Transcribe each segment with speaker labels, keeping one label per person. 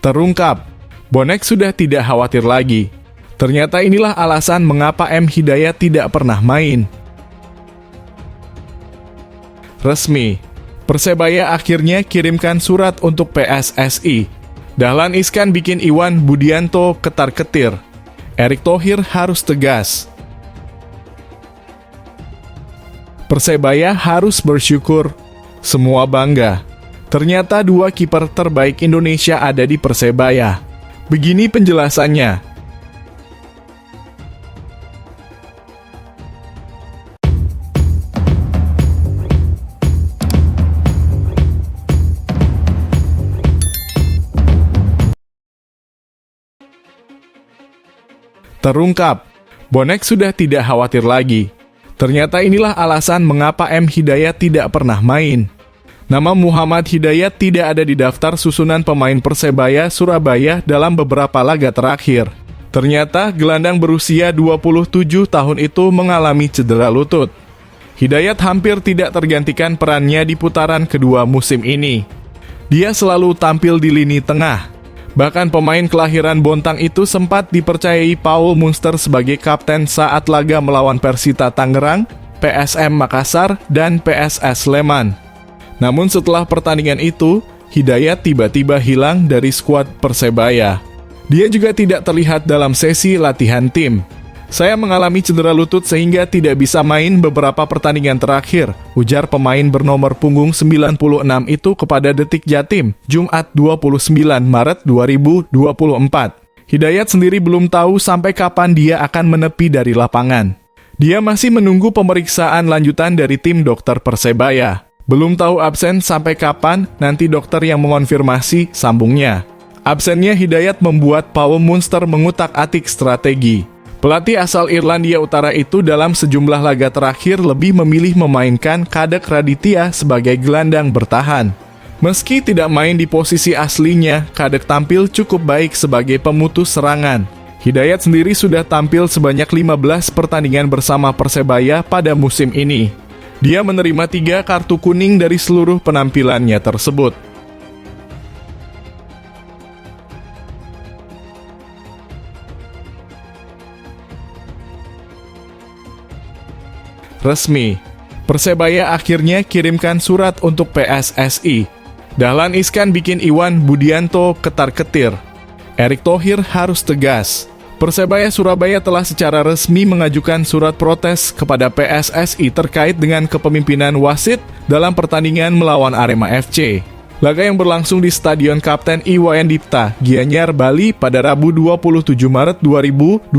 Speaker 1: Terungkap, bonek sudah tidak khawatir lagi. Ternyata inilah alasan mengapa M. Hidayat tidak pernah main. Resmi, Persebaya akhirnya kirimkan surat untuk PSSI. Dahlan Iskan bikin Iwan Budianto ketar-ketir. Erick Thohir harus tegas. Persebaya harus bersyukur. Semua bangga. Ternyata dua kiper terbaik Indonesia ada di Persebaya. Begini penjelasannya. Terungkap, bonek sudah tidak khawatir lagi. Ternyata inilah alasan mengapa M. Hidayat tidak pernah main. Nama Muhammad Hidayat tidak ada di daftar susunan pemain Persebaya Surabaya dalam beberapa laga terakhir. Ternyata gelandang berusia 27 tahun itu mengalami cedera lutut. Hidayat hampir tidak tergantikan perannya di putaran kedua musim ini. Dia selalu tampil di lini tengah. Bahkan pemain kelahiran Bontang itu sempat dipercayai Paul Munster sebagai kapten saat laga melawan Persita Tangerang, PSM Makassar, dan PSS Sleman. Namun setelah pertandingan itu, Hidayat tiba-tiba hilang dari skuad Persebaya. Dia juga tidak terlihat dalam sesi latihan tim. Saya mengalami cedera lutut sehingga tidak bisa main beberapa pertandingan terakhir, ujar pemain bernomor punggung 96 itu kepada Detik Jatim, Jumat 29 Maret 2024. Hidayat sendiri belum tahu sampai kapan dia akan menepi dari lapangan. Dia masih menunggu pemeriksaan lanjutan dari tim dokter Persebaya. Belum tahu absen sampai kapan, nanti dokter yang mengonfirmasi, sambungnya. Absennya Hidayat membuat Paul Munster mengutak-atik strategi. Pelatih asal Irlandia Utara itu dalam sejumlah laga terakhir lebih memilih memainkan Kadek Raditya sebagai gelandang bertahan. Meski tidak main di posisi aslinya, Kadek tampil cukup baik sebagai pemutus serangan. Hidayat sendiri sudah tampil sebanyak 15 pertandingan bersama Persebaya pada musim ini. Dia menerima 3 kartu kuning dari seluruh penampilannya tersebut. Resmi, Persebaya akhirnya kirimkan surat untuk PSSI. Dahlan Iskan bikin Iwan Budianto ketar-ketir. Erick Thohir harus tegas. Persebaya Surabaya telah secara resmi mengajukan surat protes kepada PSSI terkait dengan kepemimpinan wasit dalam pertandingan melawan Arema FC. Laga yang berlangsung di Stadion Kapten Iwayan Dipta, Gianyar, Bali pada Rabu 27 Maret 2024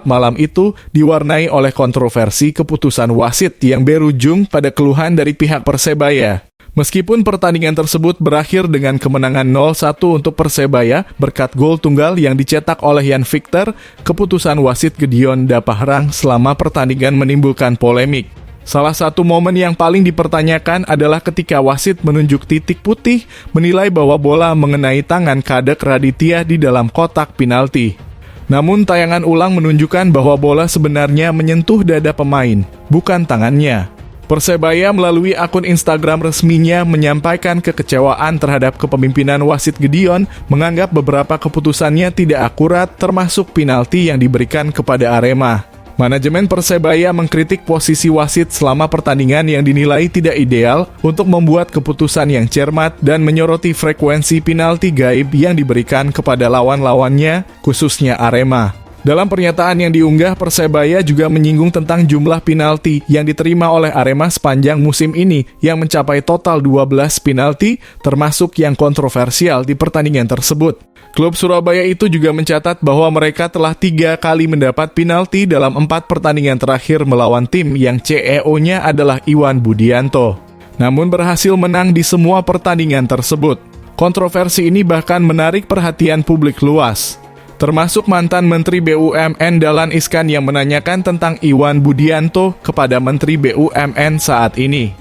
Speaker 1: malam itu diwarnai oleh kontroversi keputusan wasit yang berujung pada keluhan dari pihak Persebaya. Meskipun pertandingan tersebut berakhir dengan kemenangan 0-1 untuk Persebaya berkat gol tunggal yang dicetak oleh Yan Victor, keputusan wasit Gideon Dapahrang selama pertandingan menimbulkan polemik. Salah satu momen yang paling dipertanyakan adalah ketika wasit menunjuk titik putih menilai bahwa bola mengenai tangan Kadek Raditya di dalam kotak penalti. Namun tayangan ulang menunjukkan bahwa bola sebenarnya menyentuh dada pemain, bukan tangannya. Persebaya melalui akun Instagram resminya menyampaikan kekecewaan terhadap kepemimpinan wasit Gideon, menganggap beberapa keputusannya tidak akurat termasuk penalti yang diberikan kepada Arema. Manajemen Persebaya mengkritik posisi wasit selama pertandingan yang dinilai tidak ideal untuk membuat keputusan yang cermat dan menyoroti frekuensi penalti gaib yang diberikan kepada lawan-lawannya, khususnya Arema. Dalam pernyataan yang diunggah, Persebaya juga menyinggung tentang jumlah penalti yang diterima oleh Arema sepanjang musim ini yang mencapai total 12 penalti, termasuk yang kontroversial di pertandingan tersebut. Klub Surabaya itu juga mencatat bahwa mereka telah 3 kali mendapat penalti dalam 4 pertandingan terakhir melawan tim yang CEO-nya adalah Iwan Budianto. Namun berhasil menang di semua pertandingan tersebut. Kontroversi ini bahkan menarik perhatian publik luas. Termasuk mantan Menteri BUMN Dahlan Iskan yang menanyakan tentang Iwan Budianto kepada Menteri BUMN saat ini,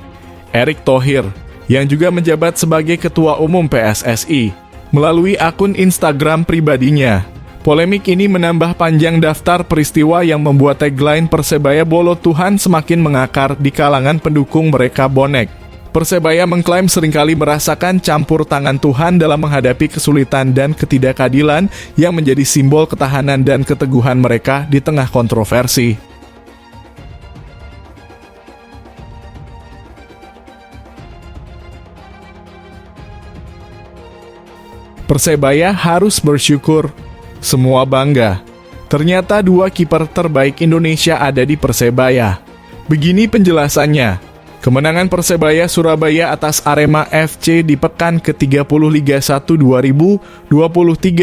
Speaker 1: Erick Thohir, yang juga menjabat sebagai Ketua Umum PSSI, melalui akun Instagram pribadinya. Polemik ini menambah panjang daftar peristiwa yang membuat tagline Persebaya Bolo Tuhan semakin mengakar di kalangan pendukung mereka bonek. Persebaya mengklaim seringkali merasakan campur tangan Tuhan dalam menghadapi kesulitan dan ketidakadilan yang menjadi simbol ketahanan dan keteguhan mereka di tengah kontroversi. Persebaya harus bersyukur. Semua bangga. Ternyata dua kiper terbaik Indonesia ada di Persebaya. Begini penjelasannya. Kemenangan Persebaya Surabaya atas Arema FC di pekan ke-30 Liga 1 2023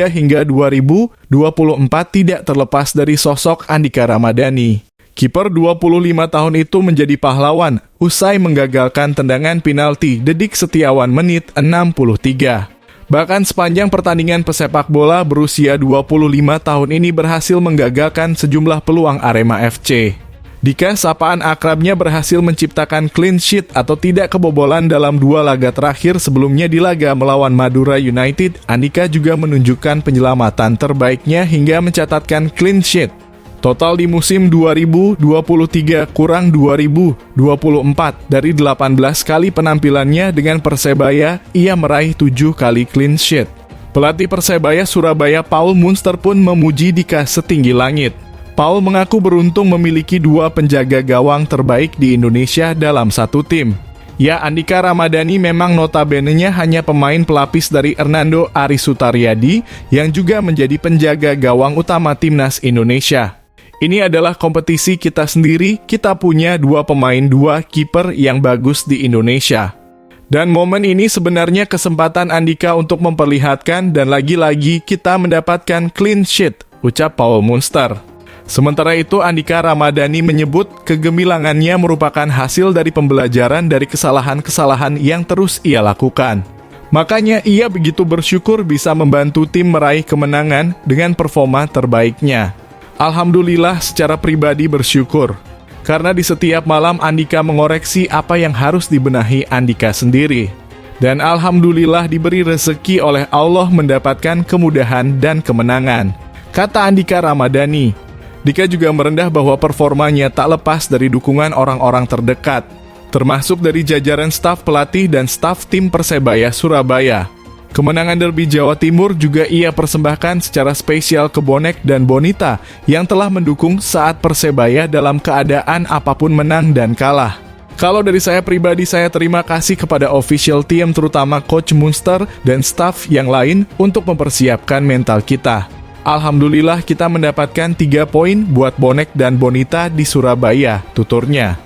Speaker 1: hingga 2024 tidak terlepas dari sosok Andika Ramadhani. Kiper 25 tahun itu menjadi pahlawan usai menggagalkan tendangan penalti Dedik Setiawan menit 63. Bahkan sepanjang pertandingan pesepak bola berusia 25 tahun ini berhasil menggagalkan sejumlah peluang Arema FC. Dika sapaan akrabnya berhasil menciptakan clean sheet atau tidak kebobolan dalam dua laga terakhir sebelumnya di laga melawan Madura United. Andika juga menunjukkan penyelamatan terbaiknya hingga mencatatkan clean sheet. Total di musim 2023 kurang 2024 dari 18 kali penampilannya dengan Persebaya, ia meraih 7 kali clean sheet. Pelatih Persebaya Surabaya Paul Munster pun memuji Dika setinggi langit. Paul mengaku beruntung memiliki dua penjaga gawang terbaik di Indonesia dalam satu tim. Ya, Andika Ramadhani memang notabene-nya hanya pemain pelapis dari Hernando Ari Sutaryadi yang juga menjadi penjaga gawang utama timnas Indonesia. Ini adalah kompetisi kita sendiri, kita punya dua pemain, dua kiper yang bagus di Indonesia. Dan momen ini sebenarnya kesempatan Andika untuk memperlihatkan dan lagi-lagi kita mendapatkan clean sheet, ucap Paul Munster. Sementara itu, Andika Ramadhani menyebut kegemilangannya merupakan hasil dari pembelajaran dari kesalahan-kesalahan yang terus ia lakukan. Makanya ia begitu bersyukur bisa membantu tim meraih kemenangan dengan performa terbaiknya. Alhamdulillah secara pribadi bersyukur. Karena di setiap malam Andika mengoreksi apa yang harus dibenahi Andika sendiri. Dan alhamdulillah diberi rezeki oleh Allah mendapatkan kemudahan dan kemenangan, kata Andika Ramadhani. Dika juga merendah bahwa performanya tak lepas dari dukungan orang-orang terdekat, termasuk dari jajaran staf pelatih dan staf tim Persebaya Surabaya. Kemenangan derby Jawa Timur juga ia persembahkan secara spesial ke bonek dan bonita yang telah mendukung saat Persebaya dalam keadaan apapun menang dan kalah. Kalau dari saya pribadi, saya terima kasih kepada official team terutama Coach Munster dan staf yang lain untuk mempersiapkan mental kita. Alhamdulillah kita mendapatkan 3 poin buat bonek dan bonita di Surabaya, tuturnya.